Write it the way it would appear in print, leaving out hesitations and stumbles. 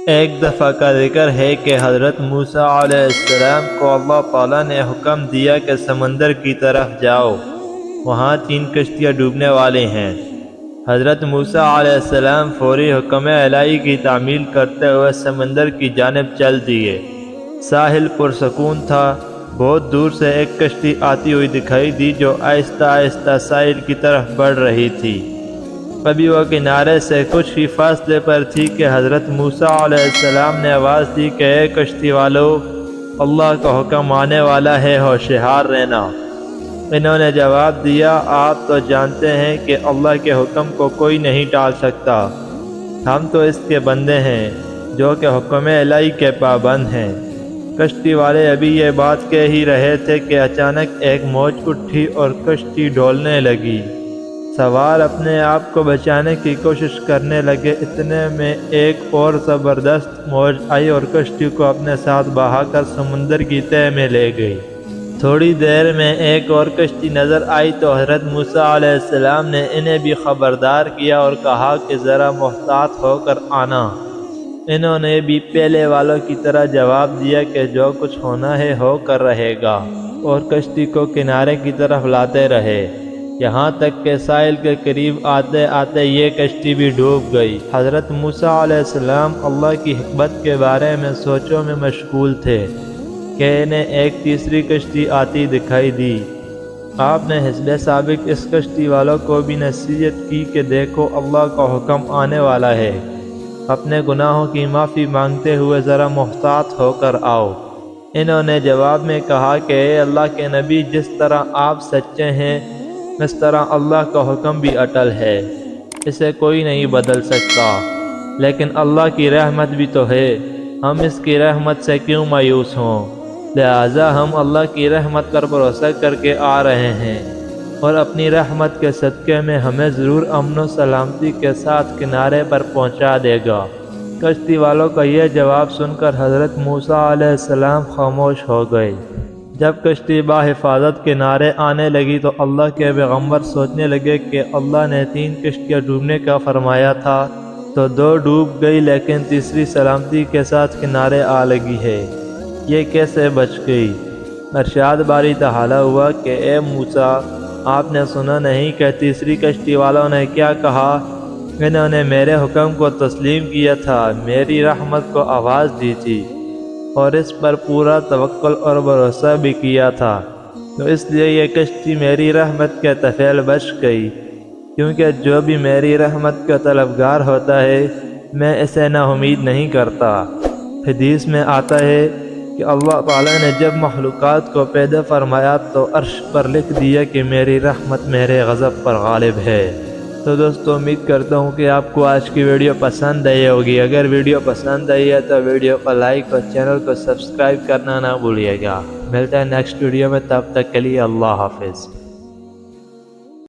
ایک دفعہ کا ذکر ہے کہ حضرت موسیٰ علیہ السلام کو اللہ تعالیٰ نے حکم دیا کہ سمندر کی طرف جاؤ، وہاں 3 کشتیاں ڈوبنے والے ہیں۔ حضرت موسیٰ علیہ السلام فوری حکم الہی کی تعمیل کرتے ہوئے سمندر کی جانب چل دیے۔ ساحل پرسکون تھا۔ بہت دور سے ایک کشتی آتی ہوئی دکھائی دی جو آہستہ آہستہ ساحل کی طرف بڑھ رہی تھی۔ ابھی وہ کنارے سے کچھ ہی فاصلے پر تھی کہ حضرت موسیٰ علیہ السلام نے آواز دی کہ اے کشتی والو، اللہ کا حکم آنے والا ہے، ہوشیار رہنا۔ انہوں نے جواب دیا، آپ تو جانتے ہیں کہ اللہ کے حکم کو کوئی نہیں ٹال سکتا، ہم تو اس کے بندے ہیں جو کہ حکم الہی کے پابند ہیں۔ کشتی والے ابھی یہ بات کہہ ہی رہے تھے کہ اچانک ایک موج اٹھی اور کشتی ڈولنے لگی۔ سوار اپنے آپ کو بچانے کی کوشش کرنے لگے، اتنے میں ایک اور زبردست موج آئی اور کشتی کو اپنے ساتھ بہا کر سمندر کی تہہ میں لے گئی۔ تھوڑی دیر میں ایک اور کشتی نظر آئی تو حضرت موسیٰ علیہ السلام نے انہیں بھی خبردار کیا اور کہا کہ ذرا محتاط ہو کر آنا۔ انہوں نے بھی پہلے والوں کی طرح جواب دیا کہ جو کچھ ہونا ہے ہو کر رہے گا، اور کشتی کو کنارے کی طرف لاتے رہے، یہاں تک کہ ساحل کے قریب آتے آتے یہ کشتی بھی ڈوب گئی۔ حضرت موسیٰ علیہ السلام اللہ کی حکمت کے بارے میں سوچوں میں مشغول تھے کہ انہیں ایک تیسری کشتی آتی دکھائی دی۔ آپ نے حصل سابق اس کشتی والوں کو بھی نصیحت کی کہ دیکھو، اللہ کا حکم آنے والا ہے، اپنے گناہوں کی معافی مانگتے ہوئے ذرا محتاط ہو کر آؤ۔ انہوں نے جواب میں کہا کہ اے اللہ کے نبی، جس طرح آپ سچے ہیں اس طرح اللہ کا حکم بھی اٹل ہے، اسے کوئی نہیں بدل سکتا، لیکن اللہ کی رحمت بھی تو ہے، ہم اس کی رحمت سے کیوں مایوس ہوں؟ لہٰذا ہم اللہ کی رحمت پر بھروسہ کر کے آ رہے ہیں، اور اپنی رحمت کے صدقے میں ہمیں ضرور امن و سلامتی کے ساتھ کنارے پر پہنچا دے گا۔ کشتی والوں کا یہ جواب سن کر حضرت موسیٰ علیہ السلام خاموش ہو گئے۔ جب کشتی بحفاظت کنارے آنے لگی تو اللہ کے پیغمبر سوچنے لگے کہ اللہ نے 3 کشتیاں ڈوبنے کا فرمایا تھا تو 2 ڈوب گئی، لیکن تیسری سلامتی کے ساتھ کنارے آ لگی ہے، یہ کیسے بچ گئی؟ ارشاد باری تعالیٰ ہوا کہ اے موسیٰ، آپ نے سنا نہیں کہ تیسری کشتی والوں نے کیا کہا؟ انہوں نے میرے حکم کو تسلیم کیا تھا، میری رحمت کو آواز دی تھی، اور اس پر پورا توکل اور بھروسہ بھی کیا تھا، تو اس لیے یہ کشتی میری رحمت کے طفیل بچ گئی، کیونکہ جو بھی میری رحمت کا طلبگار ہوتا ہے میں اسے نا امید نہیں کرتا۔ حدیث میں آتا ہے کہ اللہ تعالیٰ نے جب مخلوقات کو پیدا فرمایا تو عرش پر لکھ دیا کہ میری رحمت میرے غضب پر غالب ہے۔ تو دوستو، امید کرتا ہوں کہ آپ کو آج کی ویڈیو پسند آئی ہوگی۔ اگر ویڈیو پسند آئی ہے تو ویڈیو کو لائک اور چینل کو سبسکرائب کرنا نہ بھولیے گا۔ ملتے ہیں نیکسٹ ویڈیو میں، تب تک کے لیے اللہ حافظ۔